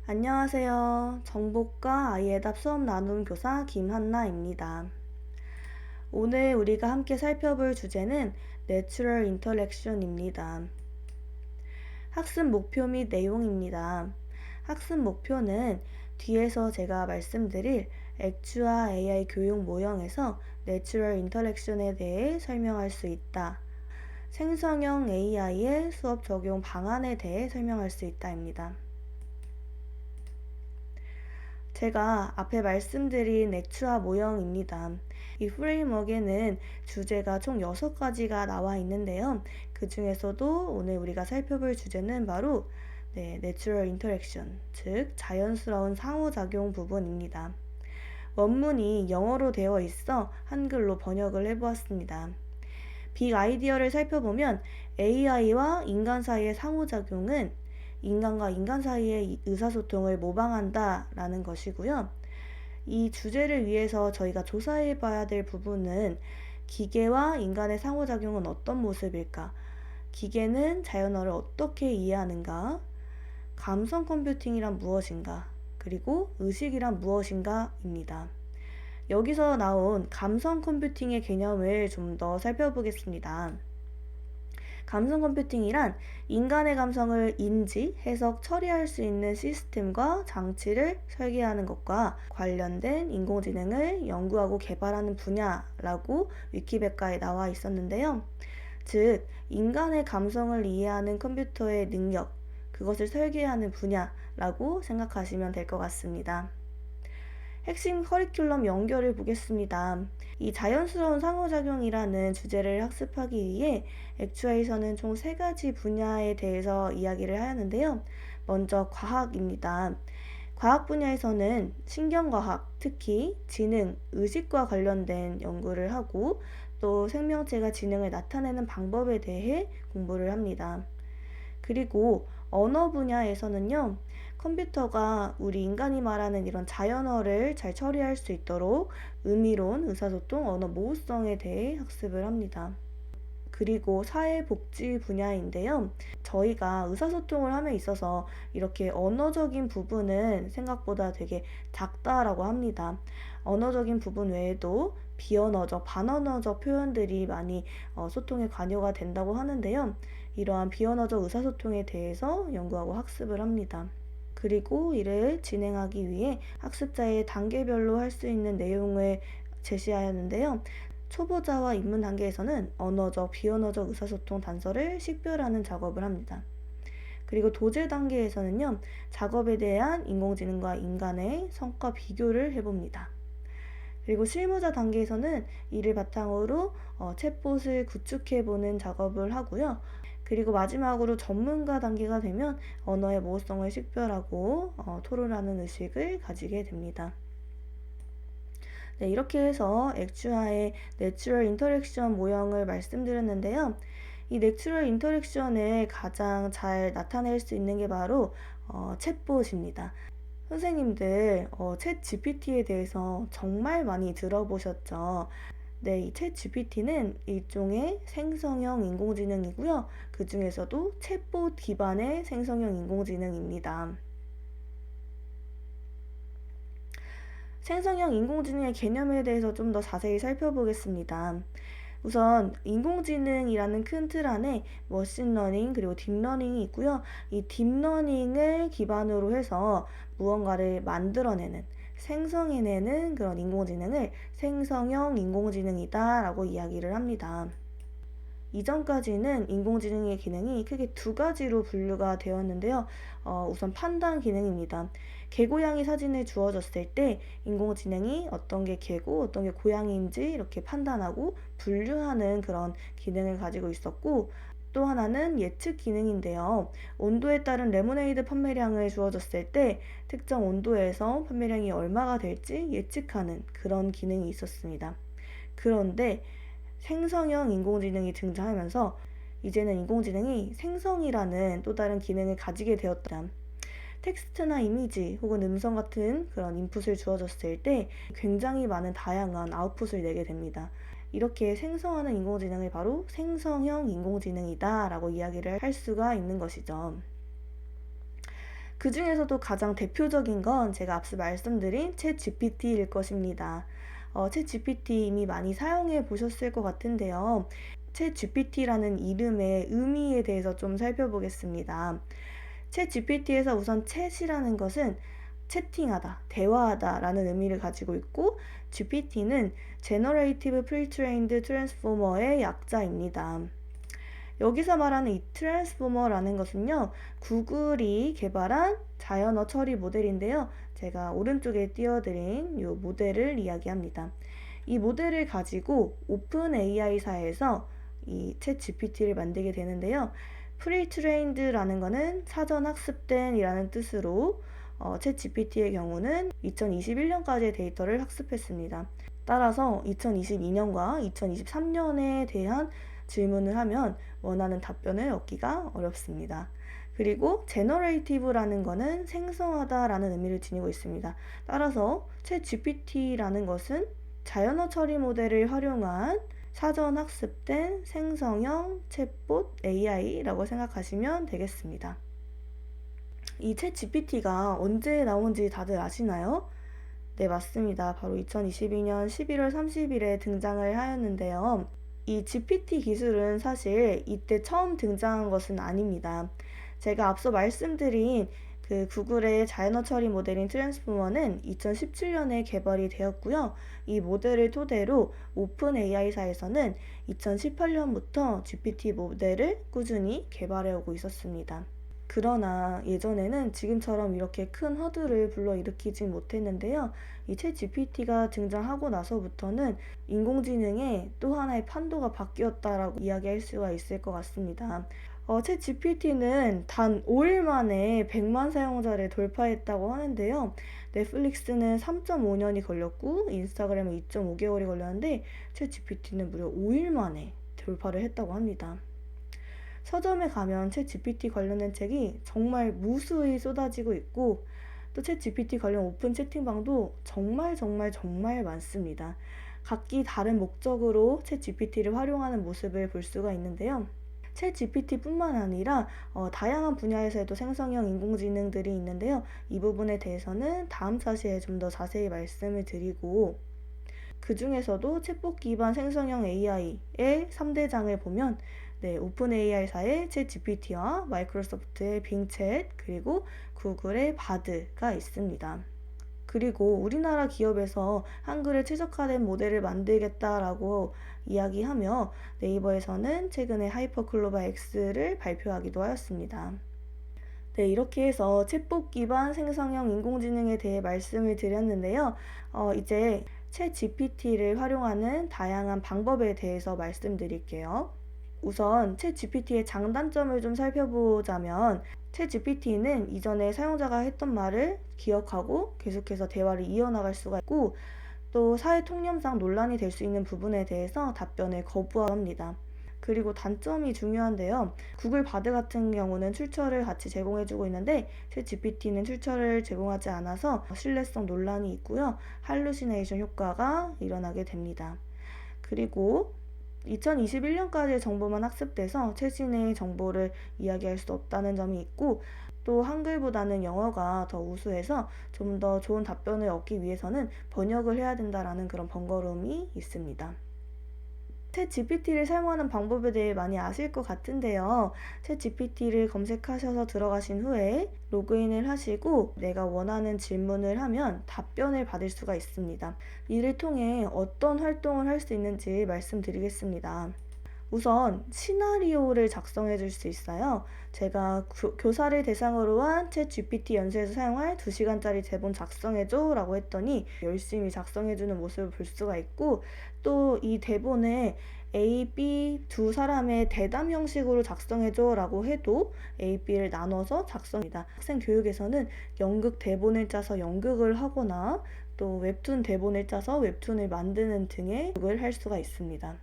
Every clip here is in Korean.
안녕하세요. 정복과 아이에답 수업 나눔 교사 김한나입니다. 오늘 우리가 함께 살펴볼 주제는 내추럴 인터랙션입니다. 학습 목표 및 내용입니다. 학습 목표는 뒤에서 제가 말씀드릴 액추아 AI 교육 모형에서 내추럴 인터랙션에 대해 설명할 수 있다. 생성형 AI의 수업 적용 방안에 대해 설명할 수 있다입니다. 제가 앞에 말씀드린 액추아 모형입니다. 이 프레임워크에는 주제가 총 6가지가 나와 있는데요. 그 중에서도 오늘 우리가 살펴볼 주제는 바로 Natural Interaction, 즉 자연스러운 상호작용 부분입니다. 원문이 영어로 되어 있어 한글로 번역을 해보았습니다. 빅 아이디어를 살펴보면 AI와 인간 사이의 상호작용은 인간과 인간 사이의 의사소통을 모방한다 라는 것이고요. 이 주제를 위해서 저희가 조사해 봐야 될 부분은 기계와 인간의 상호작용은 어떤 모습일까? 기계는 자연어를 어떻게 이해하는가? 감성 컴퓨팅이란 무엇인가? 그리고 의식이란 무엇인가? 입니다. 여기서 나온 감성 컴퓨팅의 개념을 좀 더 살펴보겠습니다. 감성 컴퓨팅이란 인간의 감성을 인지, 해석, 처리할 수 있는 시스템과 장치를 설계하는 것과 관련된 인공지능을 연구하고 개발하는 분야라고 위키백과에 나와 있었는데요. 즉, 인간의 감성을 이해하는 컴퓨터의 능력, 그것을 설계하는 분야라고 생각하시면 될 것 같습니다. 핵심 커리큘럼 연결을 보겠습니다. 이 자연스러운 상호작용이라는 주제를 학습하기 위해 액추아에서는 총 3가지 분야에 대해서 이야기를 하였는데요. 먼저 과학입니다. 과학 분야에서는 신경과학, 특히 지능, 의식과 관련된 연구를 하고 또 생명체가 지능을 나타내는 방법에 대해 공부를 합니다. 그리고 언어 분야에서는요, 컴퓨터가 우리 인간이 말하는 이런 자연어를 잘 처리할 수 있도록 의미로운 의사소통, 언어 모호성에 대해 학습을 합니다. 그리고 사회복지 분야인데요. 저희가 의사소통을 함에 있어서 이렇게 언어적인 부분은 생각보다 되게 작다라고 합니다. 언어적인 부분 외에도 비언어적, 반언어적 표현들이 많이 소통에 관여가 된다고 하는데요. 이러한 비언어적 의사소통에 대해서 연구하고 학습을 합니다. 그리고 이를 진행하기 위해 학습자의 단계별로 할 수 있는 내용을 제시하였는데요. 초보자와 입문 단계에서는 언어적, 비언어적 의사소통 단서를 식별하는 작업을 합니다. 그리고 도제 단계에서는요, 작업에 대한 인공지능과 인간의 성과 비교를 해봅니다. 그리고 실무자 단계에서는 이를 바탕으로 챗봇을 구축해보는 작업을 하고요. 그리고 마지막으로 전문가 단계가 되면 언어의 모호성을 식별하고 토론하는 의식을 가지게 됩니다. 네, 이렇게 해서 액추아의 내추럴 인터랙션 모형을 말씀드렸는데요. 이 내추럴 인터랙션을 가장 잘 나타낼 수 있는 게 바로 챗봇입니다. 선생님들 챗 GPT에 대해서 정말 많이 들어보셨죠? 네, 이 챗 GPT는 일종의 생성형 인공지능이고요. 그 중에서도 챗봇 기반의 생성형 인공지능입니다. 생성형 인공지능의 개념에 대해서 좀 더 자세히 살펴보겠습니다. 우선 인공지능이라는 큰 틀 안에 머신러닝 그리고 딥러닝이 있고요. 이 딥러닝을 기반으로 해서 무언가를 만들어내는 생성해내는 그런 인공지능을 생성형 인공지능이다 라고 이야기를 합니다. 이전까지는 인공지능의 기능이 크게 2가지로 분류가 되었는데요. 우선 판단 기능입니다. 개고양이 사진을 주어졌을 때 인공지능이 어떤 게 개고 어떤 게 고양이인지 이렇게 판단하고 분류하는 그런 기능을 가지고 있었고, 또 하나는 예측 기능인데요. 온도에 따른 레모네이드 판매량을 주어졌을 때 특정 온도에서 판매량이 얼마가 될지 예측하는 그런 기능이 있었습니다. 그런데 생성형 인공지능이 등장하면서 이제는 인공지능이 생성이라는 또 다른 기능을 가지게 되었다. 텍스트나 이미지 혹은 음성 같은 그런 인풋을 주어졌을 때 굉장히 많은 다양한 아웃풋을 내게 됩니다. 이렇게 생성하는 인공지능을 바로 생성형 인공지능이다 라고 이야기를 할 수가 있는 것이죠. 그 중에서도 가장 대표적인 건 제가 앞서 말씀드린 챗 GPT일 것입니다. 챗 GPT 이미 많이 사용해 보셨을 것 같은데요. 챗 GPT라는 이름의 의미에 대해서 좀 살펴보겠습니다. 챗 GPT에서 우선 챗이라는 것은 채팅하다, 대화하다 라는 의미를 가지고 있고, GPT는 Generative Pre-trained Transformer의 약자입니다. 여기서 말하는 이 트랜스포머라는 것은요, 구글이 개발한 자연어 처리 모델인데요. 제가 오른쪽에 띄워드린 이 모델을 이야기합니다. 이 모델을 가지고 오픈 AI사에서 이 챗 GPT를 만들게 되는데요. 프리트레인드라는 거는 사전 학습된 이라는 뜻으로 챗 GPT의 경우는 2021년까지의 데이터를 학습했습니다. 따라서 2022년과 2023년에 대한 질문을 하면 원하는 답변을 얻기가 어렵습니다. 그리고 generative라는 거는 생성하다라는 의미를 지니고 있습니다. 따라서 챗 GPT라는 것은 자연어 처리 모델을 활용한 사전 학습된 생성형 챗봇 AI라고 생각하시면 되겠습니다. 이 챗 GPT가 언제 나온지 다들 아시나요? 네, 맞습니다. 바로 2022년 11월 30일에 등장을 하였는데요. 이 GPT 기술은 사실 이때 처음 등장한 것은 아닙니다. 제가 앞서 말씀드린 그 구글의 자연어 처리 모델인 트랜스포머는 2017년에 개발이 되었고요. 이 모델을 토대로 오픈 AI사에서는 2018년부터 GPT 모델을 꾸준히 개발해오고 있었습니다. 그러나 예전에는 지금처럼 이렇게 큰 허들을 불러일으키진 못했는데요. 이 챗 GPT가 등장하고 나서부터는 인공지능의 또 하나의 판도가 바뀌었다라고 이야기할 수가 있을 것 같습니다. 챗 GPT는 단 5일 만에 100만 사용자를 돌파했다고 하는데요. 넷플릭스는 3.5년이 걸렸고 인스타그램은 2.5개월이 걸렸는데 챗 GPT는 무려 5일 만에 돌파를 했다고 합니다. 서점에 가면 챗 GPT 관련된 책이 정말 무수히 쏟아지고 있고, 또 챗 GPT 관련 오픈 채팅방도 정말 많습니다. 각기 다른 목적으로 챗 GPT를 활용하는 모습을 볼 수가 있는데요. 챗 GPT뿐만 아니라 다양한 분야에서도 생성형 인공지능들이 있는데요. 이 부분에 대해서는 다음 차시에 좀 더 자세히 말씀을 드리고, 그 중에서도 챗봇 기반 생성형 AI의 3대장을 보면 오픈 AI사의 챗 GPT와 마이크로소프트의 빙챗, 그리고 구글의 바드가 있습니다. 그리고 우리나라 기업에서 한글에 최적화된 모델을 만들겠다라고 이야기하며 네이버에서는 최근에 하이퍼클로바 X를 발표하기도 하였습니다. 네, 이렇게 해서 챗봇 기반 생성형 인공지능에 대해 말씀을 드렸는데요. 이제 챗 GPT를 활용하는 다양한 방법에 대해서 말씀드릴게요. 우선 챗 GPT의 장단점을 좀 살펴보자면, 챗 GPT는 이전에 사용자가 했던 말을 기억하고 계속해서 대화를 이어나갈 수가 있고, 또 사회 통념상 논란이 될 수 있는 부분에 대해서 답변을 거부합니다. 그리고 단점이 중요한데요. 구글 바드 같은 경우는 출처를 같이 제공해주고 있는데 챗 GPT는 출처를 제공하지 않아서 신뢰성 논란이 있고요. 할루시네이션 효과가 일어나게 됩니다. 그리고 2021년까지의 정보만 학습돼서 최신의 정보를 이야기할 수 없다는 점이 있고, 또 한글보다는 영어가 더 우수해서 좀 더 좋은 답변을 얻기 위해서는 번역을 해야 된다라는 그런 번거로움이 있습니다. 챗 GPT를 사용하는 방법에 대해 많이 아실 것 같은데요. 챗 GPT를 검색하셔서 들어가신 후에 로그인을 하시고 내가 원하는 질문을 하면 답변을 받을 수가 있습니다. 이를 통해 어떤 활동을 할 수 있는지 말씀드리겠습니다. 우선 시나리오를 작성해 줄 수 있어요. 제가 교사를 대상으로 한 챗 GPT 연수에서 사용할 2시간짜리 대본 작성해줘 라고 했더니 열심히 작성해주는 모습을 볼 수가 있고, 또 이 대본에 A, B 두 사람의 대담 형식으로 작성해줘 라고 해도 A, B를 나눠서 작성합니다. 학생 교육에서는 연극 대본을 짜서 연극을 하거나 또 웹툰 대본을 짜서 웹툰을 만드는 등의 교육을 할 수가 있습니다.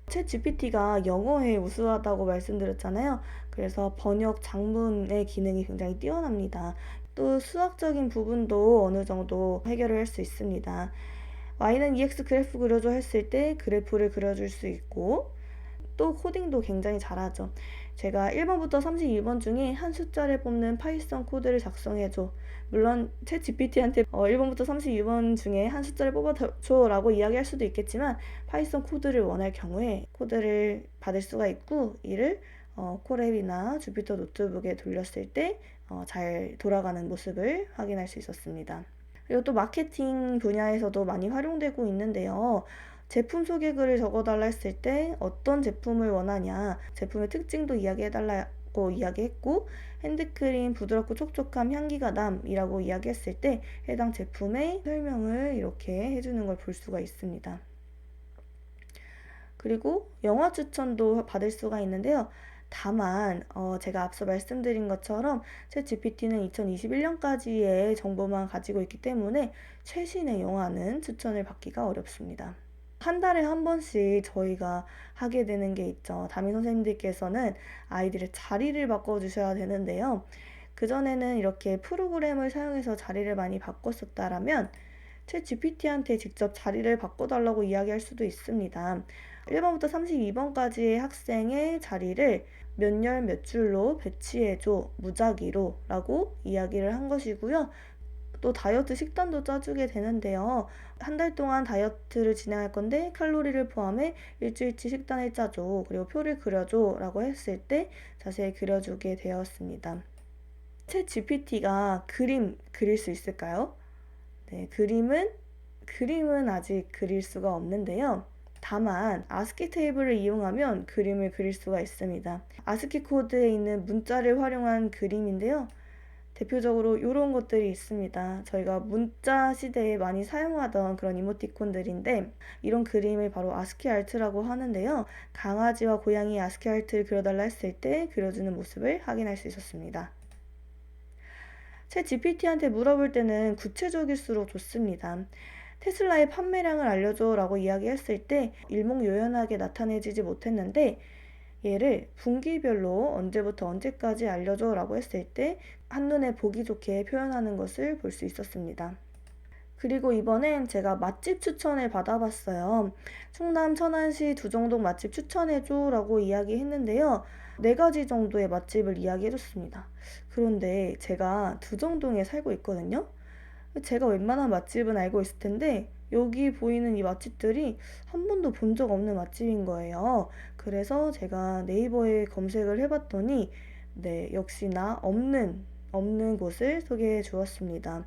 챗 GPT가 영어에 우수하다고 말씀드렸잖아요. 그래서 번역, 장문의 기능이 굉장히 뛰어납니다. 또 수학적인 부분도 어느 정도 해결을 할 수 있습니다. Y는 EX 그래프 그려줘 했을 때 그래프를 그려줄 수 있고, 또 코딩도 굉장히 잘하죠. 제가 1번부터 32번 중에 한 숫자를 뽑는 파이썬 코드를 작성해줘. 물론 챗 GPT한테 1번부터 32번 중에 한 숫자를 뽑아줘 라고 이야기할 수도 있겠지만 파이썬 코드를 원할 경우에 코드를 받을 수가 있고 이를 콜앱이나 주피터 노트북에 돌렸을 때 잘 돌아가는 모습을 확인할 수 있었습니다. 그리고 또 마케팅 분야에서도 많이 활용되고 있는데요. 제품 소개글을 적어달라 했을 때 어떤 제품을 원하냐, 제품의 특징도 이야기해달라고 이야기했고, 핸드크림 부드럽고 촉촉함 향기가 남이라고 이야기했을 때 해당 제품의 설명을 이렇게 해주는 걸 볼 수가 있습니다. 그리고 영화 추천도 받을 수가 있는데요. 다만 제가 앞서 말씀드린 것처럼 챗 GPT는 2021년까지의 정보만 가지고 있기 때문에 최신의 영화는 추천을 받기가 어렵습니다. 한 달에 한 번씩 저희가 하게 되는 게 있죠. 담임 선생님들께서는 아이들의 자리를 바꿔주셔야 되는데요. 그전에는 이렇게 프로그램을 사용해서 자리를 많이 바꿨었다라면 챗 GPT한테 직접 자리를 바꿔달라고 이야기할 수도 있습니다. 1번부터 32번까지의 학생의 자리를 몇 열 몇 줄로 배치해줘 무작위로 라고 이야기를 한 것이고요. 또 다이어트 식단도 짜주게 되는데요. 한 달 동안 다이어트를 진행할 건데 칼로리를 포함해 일주일치 식단을 짜줘. 그리고 표를 그려줘 라고 했을 때 자세히 그려주게 되었습니다. 챗 GPT가 그림 그릴 수 있을까요? 네, 그림은 아직 그릴 수가 없는데요. 다만 아스키 테이블을 이용하면 그림을 그릴 수가 있습니다. 아스키 코드에 있는 문자를 활용한 그림인데요. 대표적으로 이런 것들이 있습니다. 저희가 문자 시대에 많이 사용하던 그런 이모티콘들인데 이런 그림을 바로 아스키 아트라고 하는데요. 강아지와 고양이 아스키 아트를 그려달라 했을 때 그려주는 모습을 확인할 수 있었습니다. 챗 GPT한테 물어볼 때는 구체적일수록 좋습니다. 테슬라의 판매량을 알려줘 라고 이야기했을 때 일목요연하게 나타내지지 못했는데 얘를 분기별로 언제부터 언제까지 알려줘 라고 했을 때 한눈에 보기 좋게 표현하는 것을 볼 수 있었습니다. 그리고 이번엔 제가 맛집 추천을 받아봤어요. 충남 천안시 두정동 맛집 추천해줘 라고 이야기했는데요. 4가지 정도의 맛집을 이야기해줬습니다. 그런데 제가 두정동에 살고 있거든요. 제가 웬만한 맛집은 알고 있을 텐데 여기 보이는 이 맛집들이 한 번도 본 적 없는 맛집인 거예요. 그래서 제가 네이버에 검색을 해봤더니 네, 역시나 없는 곳을 소개해 주었습니다.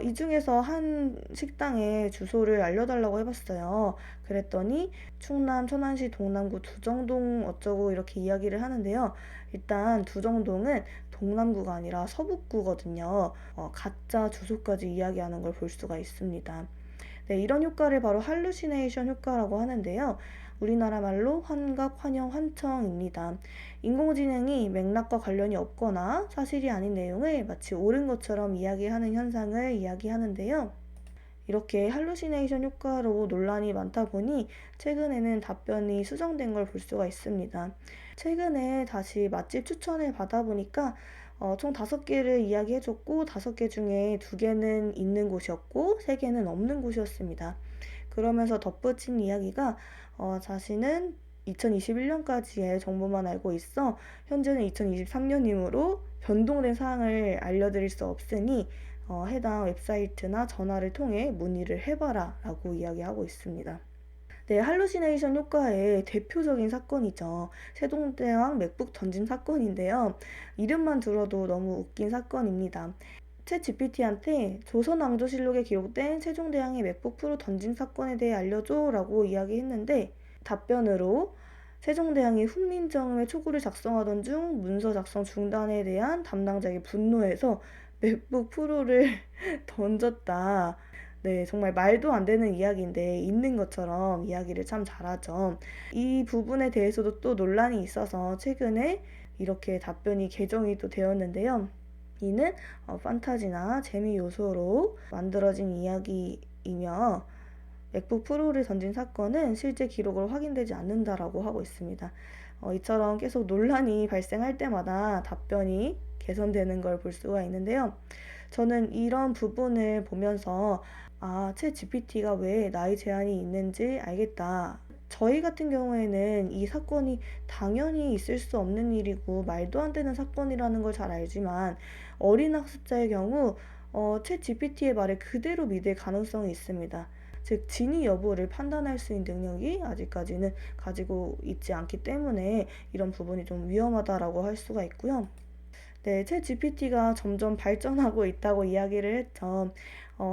이 중에서 한 식당의 주소를 알려달라고 해봤어요. 그랬더니 충남 천안시 동남구 두정동 어쩌고 이렇게 이야기를 하는데요. 일단 두정동은 동남구가 아니라 서북구거든요. 가짜 주소까지 이야기하는 걸 볼 수가 있습니다. 네, 이런 효과를 바로 할루시네이션 효과라고 하는데요. 우리나라 말로 환각, 환영, 환청입니다. 인공지능이 맥락과 관련이 없거나 사실이 아닌 내용을 마치 옳은 것처럼 이야기하는 현상을 이야기하는데요. 이렇게 할루시네이션 효과로 논란이 많다 보니 최근에는 답변이 수정된 걸 볼 수가 있습니다. 최근에 다시 맛집 추천을 받아보니까 총 5개를 이야기해줬고 5개 중에 2개는 있는 곳이었고 3개는 없는 곳이었습니다. 그러면서 덧붙인 이야기가 자신은 2021년까지의 정보만 알고 있어 현재는 2023년이므로 변동된 사항을 알려드릴 수 없으니 해당 웹사이트나 전화를 통해 문의를 해봐라 라고 이야기하고 있습니다. 네, 할루시네이션 효과의 대표적인 사건이죠. 세종대왕 맥북 던진 사건인데요. 이름만 들어도 너무 웃긴 사건입니다. 챗 GPT한테 조선왕조실록에 기록된 세종대왕의 맥북 프로 던진 사건에 대해 알려줘 라고 이야기했는데 답변으로 세종대왕이 훈민정음의 초구를 작성하던 중 문서 작성 중단에 대한 담당자에게 분노해서 맥북 프로를 던졌다. 네, 정말 말도 안 되는 이야기인데 있는 것처럼 이야기를 참 잘하죠. 이 부분에 대해서도 또 논란이 있어서 최근에 이렇게 답변이 개정이 또 되었는데요. 이는 판타지나 재미 요소로 만들어진 이야기이며 맥북 프로를 던진 사건은 실제 기록으로 확인되지 않는다라고 하고 있습니다. 이처럼 계속 논란이 발생할 때마다 답변이 개선되는 걸 볼 수가 있는데요. 저는 이런 부분을 보면서 챗 GPT가 왜 나이 제한이 있는지 알겠다. 저희 같은 경우에는 이 사건이 당연히 있을 수 없는 일이고 말도 안 되는 사건이라는 걸 잘 알지만 어린 학습자의 경우 챗GPT의 말을 그대로 믿을 가능성이 있습니다. 즉 진위 여부를 판단할 수 있는 능력이 아직까지는 가지고 있지 않기 때문에 이런 부분이 좀 위험하다라고 할 수가 있고요. 네, 챗GPT가 점점 발전하고 있다고 이야기를 했죠.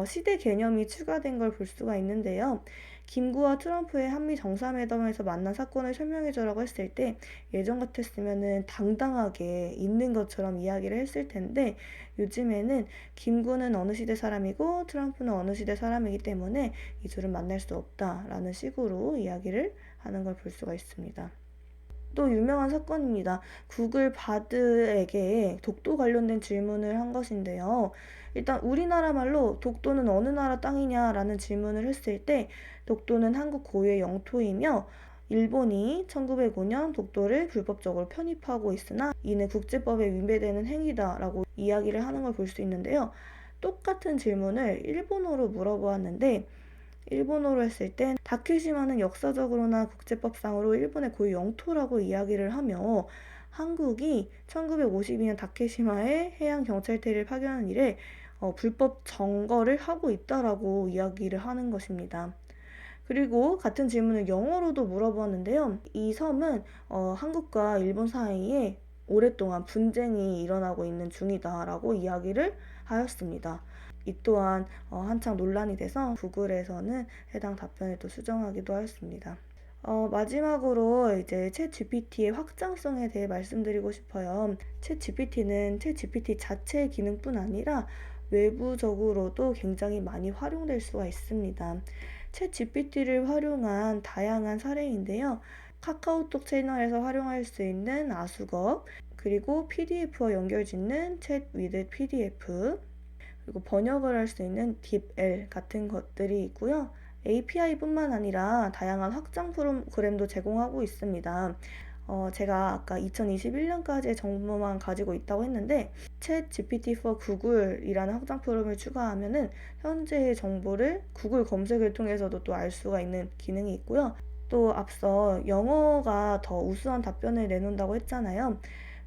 시대 개념이 추가된 걸 볼 수가 있는데요. 김구와 트럼프의 한미 정상회담에서 만난 사건을 설명해줘라고 했을 때 예전 같았으면은 당당하게 있는 것처럼 이야기를 했을 텐데 요즘에는 김구는 어느 시대 사람이고 트럼프는 어느 시대 사람이기 때문에 이 둘은 만날 수 없다라는 식으로 이야기를 하는 걸 볼 수가 있습니다. 또 유명한 사건입니다. 구글 바드에게 독도 관련된 질문을 한 것인데요. 일단 우리나라 말로 독도는 어느 나라 땅이냐라는 질문을 했을 때 독도는 한국 고유의 영토이며 일본이 1905년 독도를 불법적으로 편입하고 있으나 이는 국제법에 위배되는 행위다라고 이야기를 하는 걸 볼 수 있는데요. 똑같은 질문을 일본어로 물어보았는데 일본어로 했을 땐 다케시마는 역사적으로나 국제법상으로 일본의 고유 영토라고 이야기를 하며 한국이 1952년 다케시마에 해양 경찰대를 파견한 이래 불법 점거를 하고 있다라고 이야기를 하는 것입니다. 그리고 같은 질문을 영어로도 물어보았는데요. 이 섬은 한국과 일본 사이에 오랫동안 분쟁이 일어나고 있는 중이다라고 이야기를 하였습니다. 이 또한 한창 논란이 돼서 구글에서는 해당 답변을 또 수정하기도 하였습니다. 마지막으로 이제 챗 GPT의 확장성에 대해 말씀드리고 싶어요. 챗 GPT는 챗 GPT 자체의 기능뿐 아니라 외부적으로도 굉장히 많이 활용될 수가 있습니다. 챗 GPT를 활용한 다양한 사례인데요. 카카오톡 채널에서 활용할 수 있는 아수거, 그리고 PDF와 연결짓는 챗 위드 PDF, 그리고 번역을 할 수 있는 딥L 같은 것들이 있고요. API뿐만 아니라 다양한 확장 프로그램도 제공하고 있습니다. 제가 아까 2021년까지의 정보만 가지고 있다고 했는데 챗 GPT for Google이라는 확장 프로그램을 추가하면은 현재의 정보를 구글 검색을 통해서도 또 알 수가 있는 기능이 있고요. 또 앞서 영어가 더 우수한 답변을 내놓는다고 했잖아요.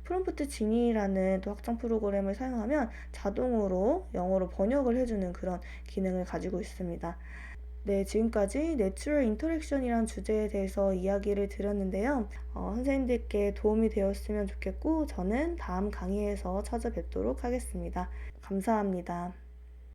프롬프트 지니라는 또 확장 프로그램을 사용하면 자동으로 영어로 번역을 해주는 그런 기능을 가지고 있습니다. 네, 지금까지 내추럴 인터랙션이란 주제에 대해서 이야기를 드렸는데요. 선생님들께 도움이 되었으면 좋겠고, 저는 다음 강의에서 찾아뵙도록 하겠습니다. 감사합니다.